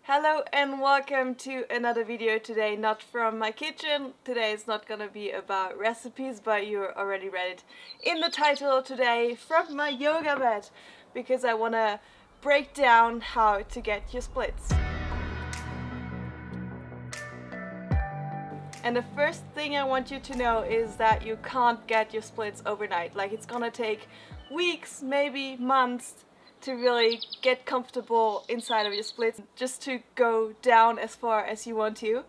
Hello and welcome to another video today, not from my kitchen. Today is not gonna be about recipes, but you already read it in the title today, from my yoga mat, because I wanna break down how to get your splits. And the first thing I want you to know is that you can't get your splits overnight. Like, it's gonna take weeks, maybe months, to really get comfortable inside of your splits, just to go down as far as you want to,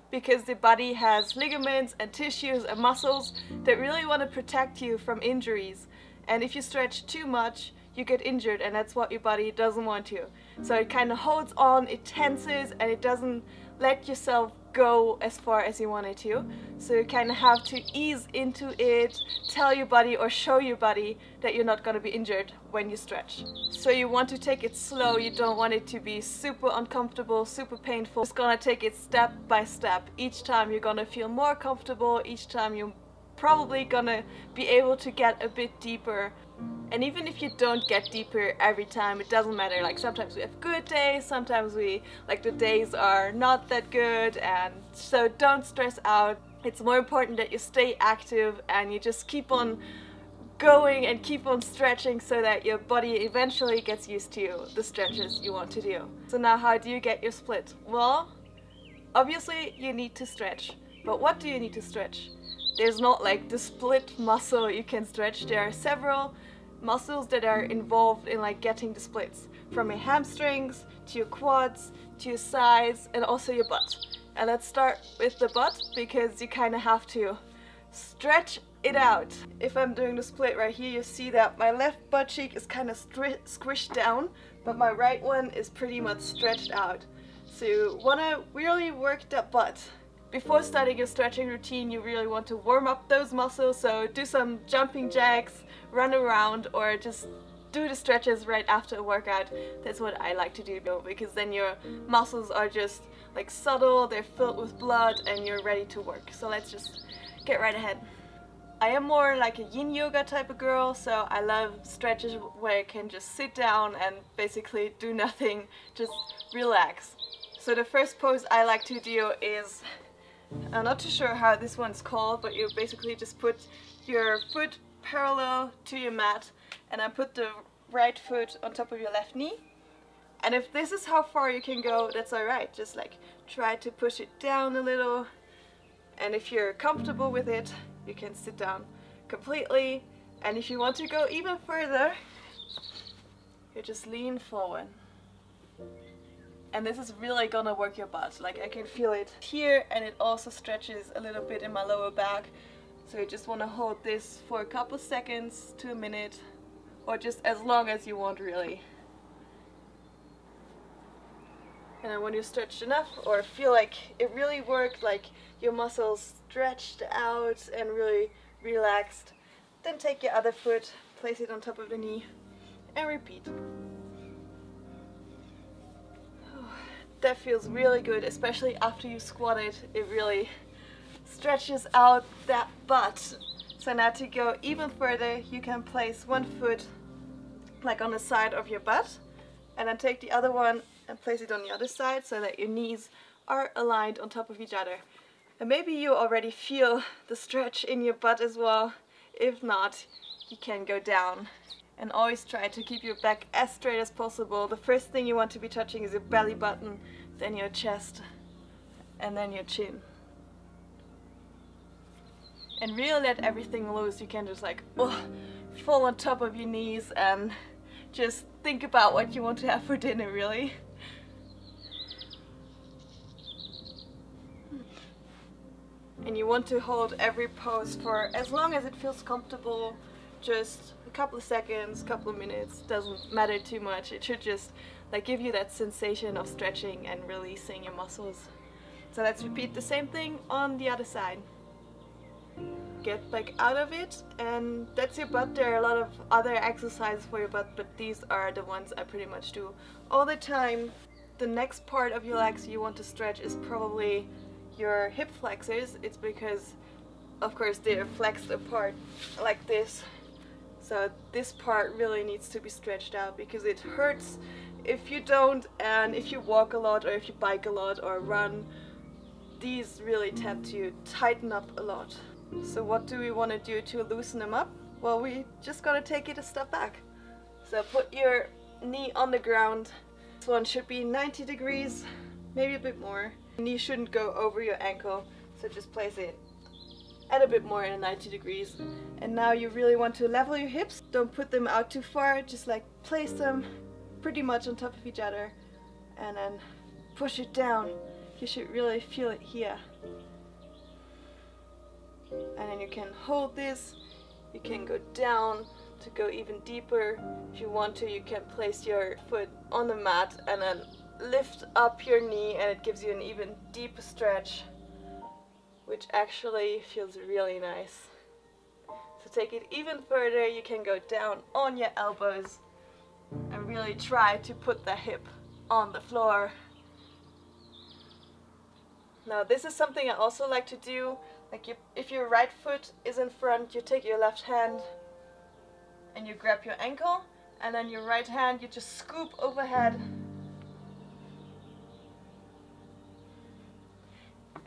because the body has ligaments and tissues and muscles that really want to protect you from injuries. And if you stretch too much, you get injured, and that's what your body doesn't want to. So it kind of holds on, it tenses, and it doesn't let yourself go as far as you want it to. So you kind of have to ease into it, tell your body or show your body that you're not going to be injured when you stretch. So you want to take it slow, you don't want it to be super uncomfortable, super painful. Just gonna take it step by step. Each time you're gonna feel more comfortable, each time you're probably gonna be able to get a bit deeper. And even if you don't get deeper every time, it doesn't matter. Like, sometimes we have good days, sometimes the days are not that good, and so don't stress out. It's more important that you stay active and you just keep on going and keep on stretching so that your body eventually gets used to the stretches you want to do. So now, how do you get your split? Well, obviously you need to stretch. But what do you need to stretch? There's not like the split muscle you can stretch. There are several muscles that are involved in like getting the splits, from your hamstrings to your quads to your sides and also your butt. And let's start with the butt, because you kind of have to stretch it out. If I'm doing the split right here, you see that my left butt cheek is kind of squished down, but my right one is pretty much stretched out. So you want to really work that butt. Before starting your stretching routine, you really want to warm up those muscles, so do some jumping jacks, run around, or just do the stretches right after a workout. That's what I like to do, because then your muscles are just like subtle, they're filled with blood, and you're ready to work. So let's just get right ahead. I am more like a yin yoga type of girl, so I love stretches where I can just sit down and basically do nothing, just relax. So the first pose I like to do is, I'm not too sure how this one's called, but you basically just put your foot parallel to your mat, and I put the right foot on top of your left knee. And if this is how far you can go, that's alright. Just like try to push it down a little, and if you're comfortable with it, you can sit down completely. And if you want to go even further, you just lean forward. And this is really gonna work your butt. Like, I can feel it here, and it also stretches a little bit in my lower back. So you just want to hold this for a couple seconds to a minute, or just as long as you want, really. And then when you stretched enough, or feel like it really worked, like your muscles stretched out and really relaxed, then take your other foot, place it on top of the knee, and repeat. That feels really good, especially after you squatted. It really stretches out that butt. So now to go even further, you can place one foot like on the side of your butt, and then take the other one and place it on the other side so that your knees are aligned on top of each other. And maybe you already feel the stretch in your butt as well. If not, you can go down. And always try to keep your back as straight as possible. The first thing you want to be touching is your belly button, then your chest, and then your chin. And really let everything loose. You can just like fall on top of your knees and just think about what you want to have for dinner, really. And you want to hold every pose for as long as it feels comfortable. Just a couple of seconds, couple of minutes, doesn't matter too much. It should just like give you that sensation of stretching and releasing your muscles. So let's repeat the same thing on the other side. Get back out of it, and that's your butt. There are a lot of other exercises for your butt, but these are the ones I pretty much do all the time. The next part of your legs you want to stretch is probably your hip flexors. It's because, of course, they're flexed apart like this. So this part really needs to be stretched out because it hurts If you don't, and if you walk a lot or if you bike a lot or run, these really tend to tighten up a lot. So what do we want to do to loosen them up? Well, we just gotta take it a step back. So put your knee on the ground. This one should be 90 degrees, maybe a bit more. The knee shouldn't go over your ankle, so just place it at a bit more in 90 degrees. And now you really want to level your hips. Don't put them out too far, just like place them pretty much on top of each other and then push it down. You should really feel it here. And then you can hold this, you can go down to go even deeper. If you want to, you can place your foot on the mat and then lift up your knee, and it gives you an even deeper stretch, which actually feels really nice. So take it even further, you can go down on your elbows and really try to put the hip on the floor. Now this is something I also like to do. Like if your right foot is in front, you take your left hand and you grab your ankle, and then your right hand you just scoop overhead.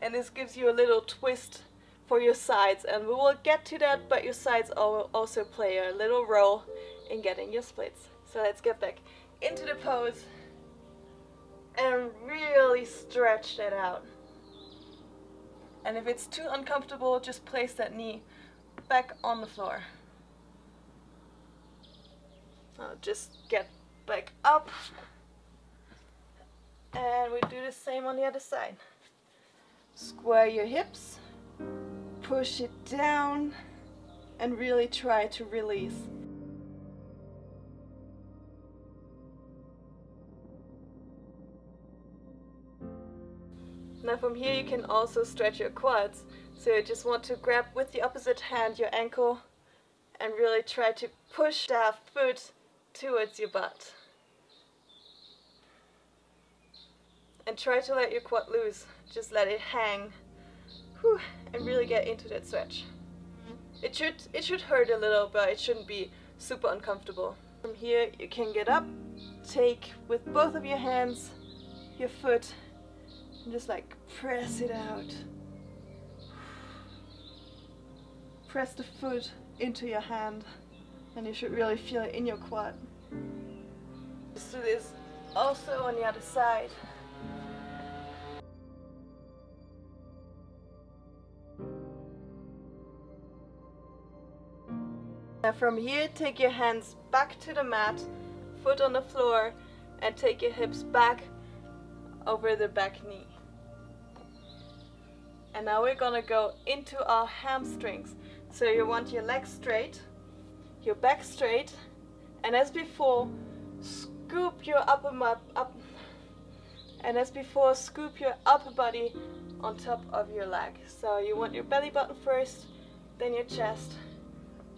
And this gives you a little twist for your sides, and we will get to that, but your sides also play a little role in getting your splits. So let's get back into the pose and really stretch that out. And if it's too uncomfortable, just place that knee back on the floor. Now just get back up, and we do the same on the other side. Square your hips, push it down, and really try to release. Now from here you can also stretch your quads. So you just want to grab with the opposite hand your ankle and really try to push that foot towards your butt. And try to let your quad loose. Just let it hang. Whew, and really get into that stretch. It should hurt a little, but it shouldn't be super uncomfortable. From here you can get up, take with both of your hands your foot, and just like press it out. Press the foot into your hand, and you should really feel it in your quad. Just do this also on the other side. Now from here, take your hands back to the mat, foot on the floor, and take your hips back over the back knee. And now we're gonna go into our hamstrings. So you want your legs straight, your back straight, and as before, scoop your upper body on top of your leg. So you want your belly button first, then your chest,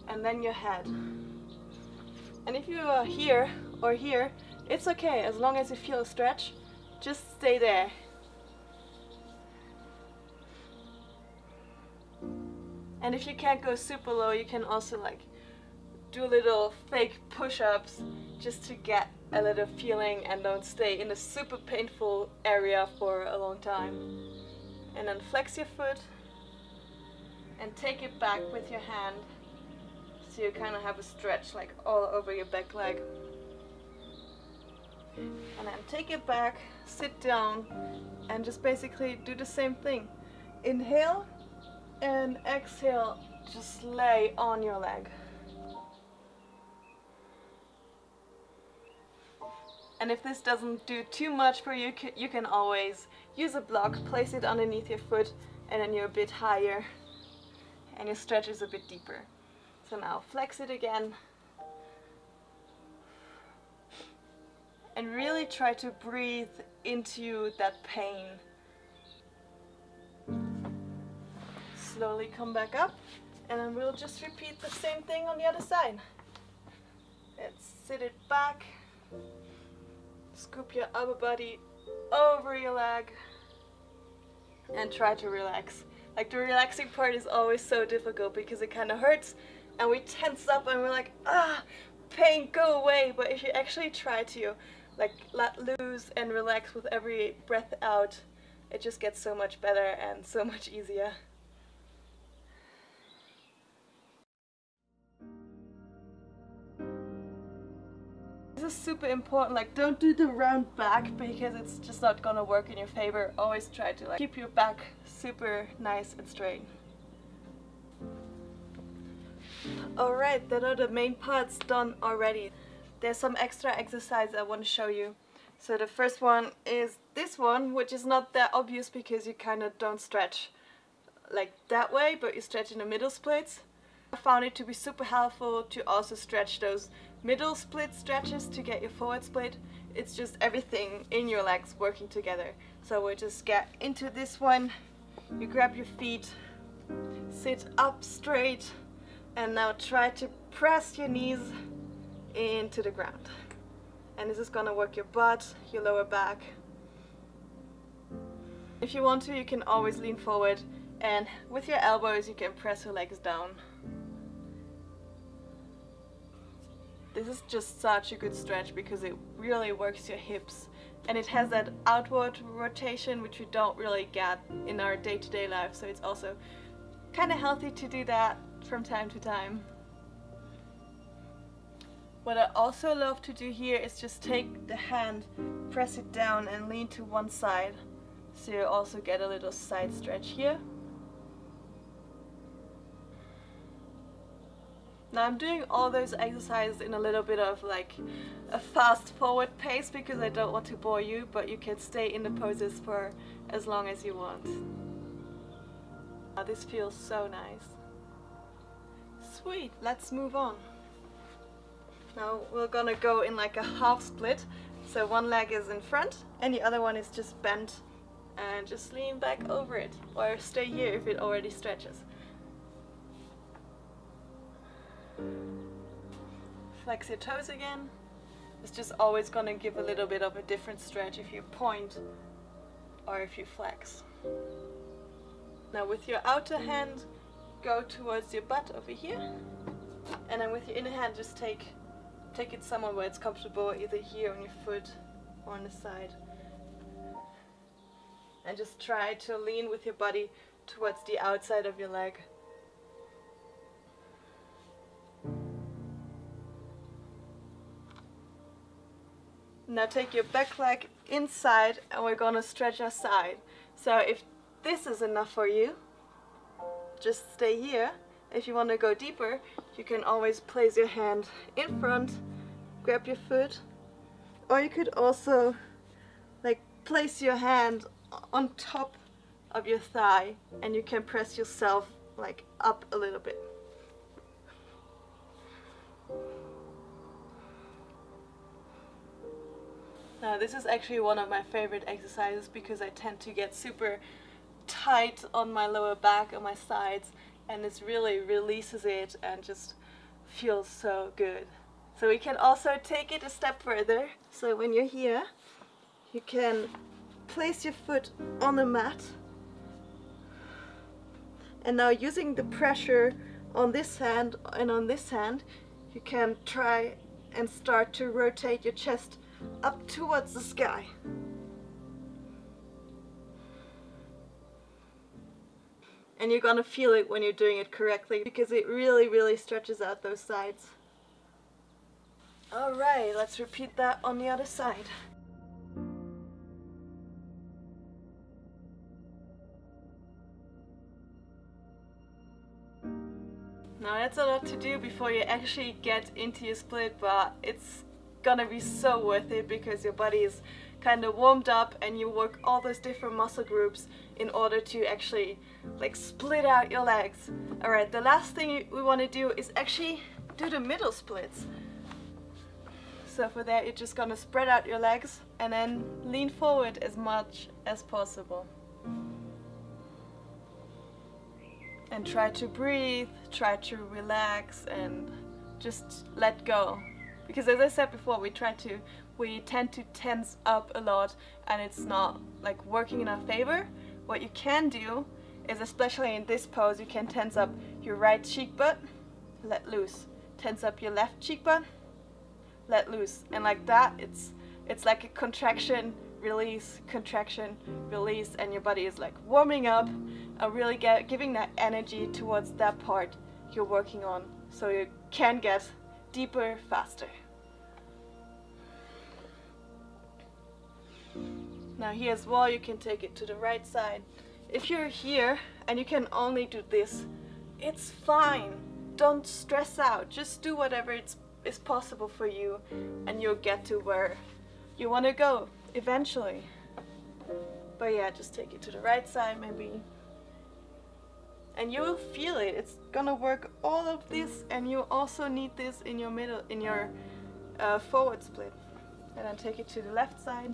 and then your head. And if you are here or here, it's okay, as long as you feel a stretch, just stay there. And if you can't go super low, you can also like do little fake push-ups just to get a little feeling and don't stay in a super painful area for a long time. And then flex your foot and take it back with your hand, so you kind of have a stretch like all over your back leg. And then take it back, sit down, and just basically do the same thing. Inhale and exhale, just lay on your leg. And if this doesn't do too much for you, you can always use a block, place it underneath your foot, and then you're a bit higher and your stretch is a bit deeper. So now flex it again. And really try to breathe into that pain. Slowly come back up, and then we'll just repeat the same thing on the other side. Let's sit it back. Scoop your upper body over your leg and try to relax. Like, the relaxing part is always so difficult because it kind of hurts and we tense up and we're like, ah, pain, go away. But if you actually try to like let loose and relax with every breath out, it just gets so much better and so much easier. This is super important, like don't do the round back because it's just not gonna work in your favor. Always try to like keep your back super nice and straight. Alright, that are the main parts done already. There's some extra exercise I want to show you. So the first one is this one, which is not that obvious because you kind of don't stretch like that way, but you stretch in the middle splits. I found it to be super helpful to also stretch those middle split stretches to get your forward split. It's just everything in your legs working together. So we'll just get into this one. You grab your feet, sit up straight, and now try to press your knees into the ground. And this is gonna work your butt, your lower back. If you want to, you can always lean forward, and with your elbows you can press your legs down. This is just such a good stretch because it really works your hips, and it has that outward rotation which we don't really get in our day-to-day life, so it's also kind of healthy to do that from time to time. What I also love to do here is just take the hand, press it down and lean to one side, so you also get a little side stretch here. Now I'm doing all those exercises in a little bit of like a fast forward pace because I don't want to bore you, but you can stay in the poses for as long as you want. This feels so nice. Sweet, let's move on. Now we're gonna go in like a half split. So one leg is in front and the other one is just bent, and just lean back over it or stay here if it already stretches. Flex your toes again. It's just always gonna give a little bit of a different stretch if you point or if you flex. Now with your outer hand, go towards your butt over here, and then with your inner hand just take it somewhere where it's comfortable, either here on your foot or on the side, and just try to lean with your body towards the outside of your leg. Now take your back leg inside and we're gonna stretch our side. So if this is enough for you, just stay here. If you want to go deeper, you can always place your hand in front, grab your foot, or you could also like place your hand on top of your thigh and you can press yourself like up a little bit. Now this is actually one of my favorite exercises because I tend to get super tight on my lower back and my sides, and this really releases it and just feels so good. So we can also take it a step further. So when you're here, you can place your foot on the mat, and now using the pressure on this hand and on this hand, you can try and start to rotate your chest up towards the sky. And you're gonna feel it when you're doing it correctly because it really stretches out those sides. Alright, let's repeat that on the other side. Now that's a lot to do before you actually get into your split, but it's gonna be so worth it because your body is kind of warmed up and you work all those different muscle groups in order to actually like split out your legs. Alright, the last thing we want to do is actually do the middle splits. So for that, you're just gonna spread out your legs and then lean forward as much as possible. And try to breathe, try to relax and just let go. Because as I said before, we tend to tense up a lot and it's not like working in our favor. What you can do is, especially in this pose, you can tense up your right cheek bone, let loose. Tense up your left cheek bone, let loose. And like that, it's It's like a contraction, release, and your body is like warming up and really giving that energy towards that part you're working on, so you can get deeper faster. Now here as well, you can take it to the right side. If you're here and you can only do this, it's fine. Don't stress out. Just do whatever is possible for you, and you'll get to where you want to go eventually. But yeah, just take it to the right side maybe. And you will feel it. It's gonna work all of this, and you also need this in your middle, in your forward split. And then take it to the left side.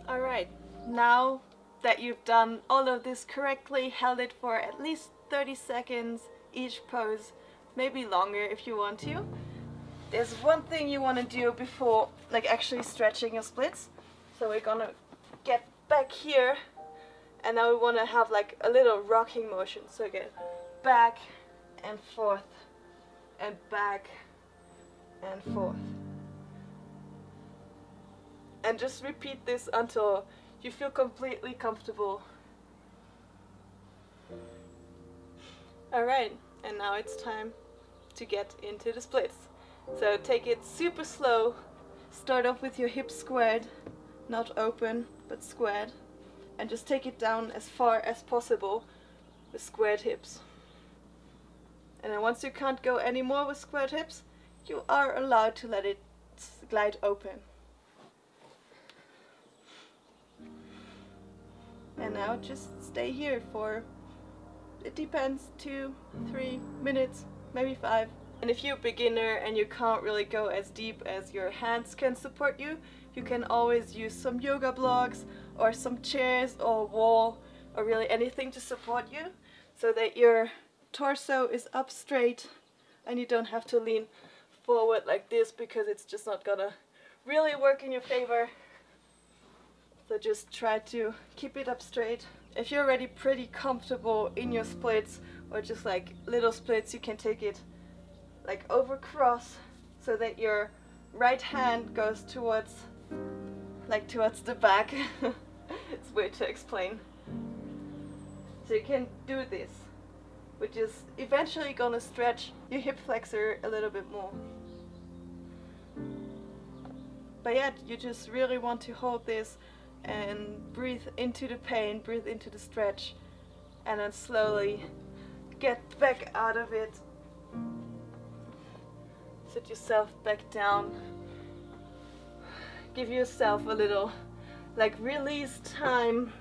Alright, now that you've done all of this correctly, held it for at least 30 seconds each pose, maybe longer if you want to. There's one thing you want to do before like actually stretching your splits. So we're gonna get back here, and now we want to have like a little rocking motion. So again, back and forth and back and forth. And just repeat this until you feel completely comfortable. Alright, and now it's time to get into the splits. So take it super slow. Start off with your hips squared, not open, but squared. And just take it down as far as possible with squared hips. And then once you can't go anymore with squared hips, you are allowed to let it glide open. And now just stay here for, it depends, 2, 3 minutes, maybe 5. And if you're a beginner and you can't really go as deep as your hands can support you, you can always use some yoga blocks or some chairs or a wall or really anything to support you, so that your torso is up straight and you don't have to lean forward like this, because it's just not gonna really work in your favor. So just try to keep it up straight. If you're already pretty comfortable in your splits, or just like little splits, you can take it like over cross, so that your right hand goes towards the back. It's weird to explain. So you can do this, which is eventually gonna stretch your hip flexor a little bit more. But yeah, you just really want to hold this and breathe into the pain, breathe into the stretch, and then slowly get back out of it. Sit yourself back down. Give yourself a little like release time.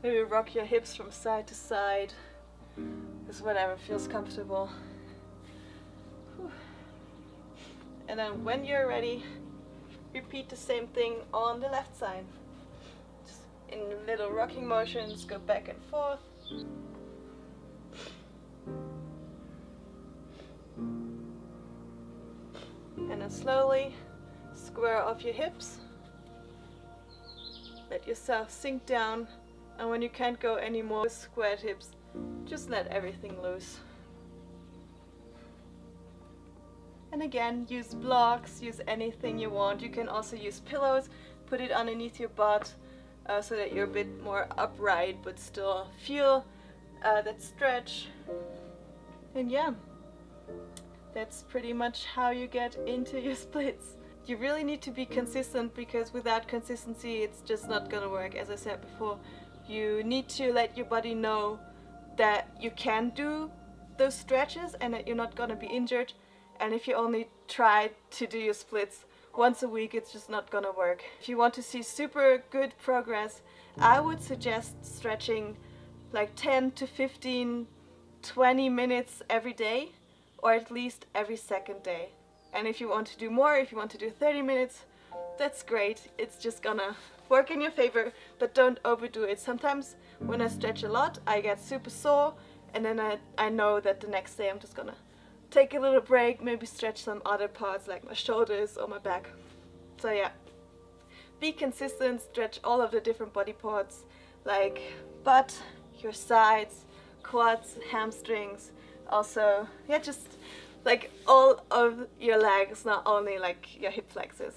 Maybe rock your hips from side to side. Just whatever feels comfortable. Whew. And then when you're ready, repeat the same thing on the left side. Just in little rocking motions, go back and forth. And then slowly square off your hips. Let yourself sink down, and when you can't go anymore with squared hips, just let everything loose. And again, use blocks, use anything you want. You can also use pillows, put it underneath your butt so that you're a bit more upright but still feel that stretch. And yeah, that's pretty much how you get into your splits. You really need to be consistent, because without consistency it's just not gonna work. As I said before, you need to let your body know that you can do those stretches and that you're not gonna be injured. And if you only try to do your splits once a week, it's just not gonna work. If you want to see super good progress, I would suggest stretching like 10 to 15, 20 minutes every day, or at least every second day. And if you want to do more, if you want to do 30 minutes, that's great. It's just gonna work in your favor, but don't overdo it. Sometimes when I stretch a lot, I get super sore, and then I know that the next day I'm just gonna take a little break, maybe stretch some other parts like my shoulders or my back. So yeah, be consistent, stretch all of the different body parts like butt, your sides, quads, hamstrings. Also, yeah, just like all of your legs, not only like your hip flexors.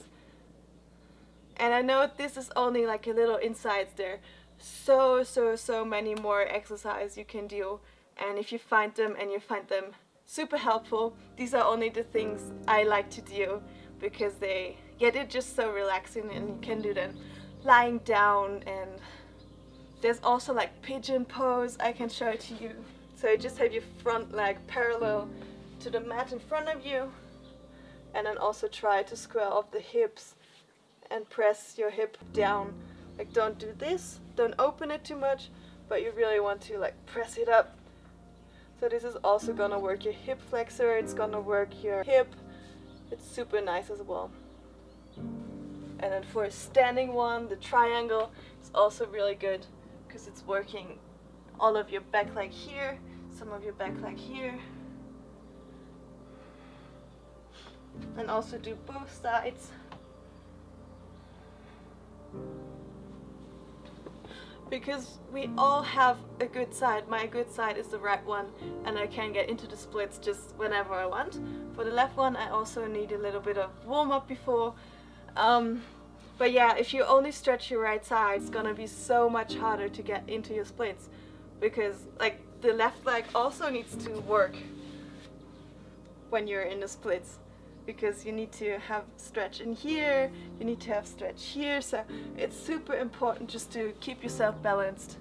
And I know this is only like a little insights there. So many more exercises you can do, and if you find them and you find them super helpful, these are only the things I like to do because they're just so relaxing, and you can do them lying down. And there's also like pigeon pose I can show to you. So you just have your front leg parallel to the mat in front of you, and then also try to square off the hips and press your hip down. Like, don't do this, don't open it too much, but you really want to like press it up. So this is also gonna work your hip flexor, it's gonna work your hip. It's super nice as well. And then for a standing one, the triangle is also really good because it's working all of your back leg here, some of your back leg here. And also do both sides. Because we all have a good side. My good side is the right one, and I can get into the splits just whenever I want. For the left one, I also need a little bit of warm-up before. But yeah, if you only stretch your right side, it's gonna be so much harder to get into your splits, because like the left leg also needs to work when you're in the splits, because you need to have stretch in here, you need to have stretch here, so it's super important just to keep yourself balanced.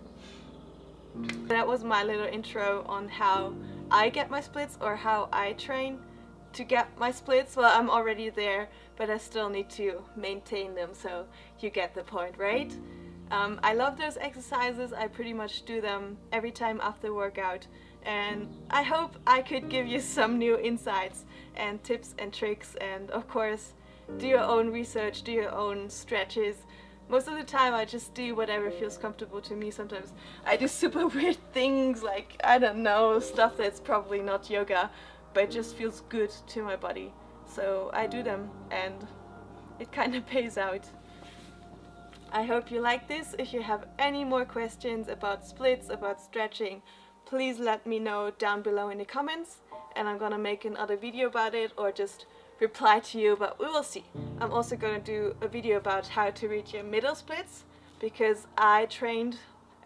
That was my little intro on how I get my splits, or how I train to get my splits. Well, I'm already there, but I still need to maintain them, so you get the point, right? I love those exercises. I pretty much do them every time after workout, and I hope I could give you some new insights and tips and tricks. And of course, do your own research, do your own stretches. Most of the time I just do whatever feels comfortable to me. Sometimes I do super weird things, like, I don't know, stuff that's probably not yoga, but it just feels good to my body. So I do them, and it kind of pays out. I hope you like this. If you have any more questions about splits, about stretching, please let me know down below in the comments, and I'm gonna make another video about it, or just reply to you, but we will see. I'm also gonna do a video about how to reach your middle splits, because I trained,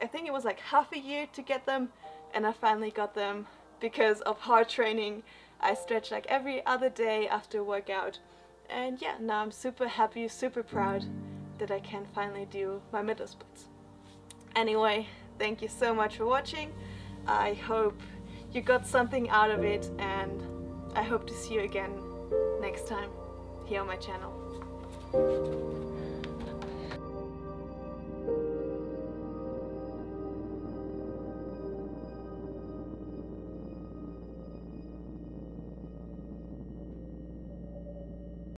I think it was like half a year to get them, and I finally got them because of hard training. I stretch like every other day after workout, and yeah, now I'm super happy, super proud that I can finally do my middle splits. Anyway, thank you so much for watching. I hope you got something out of it, and I hope to see you again next time here on my channel.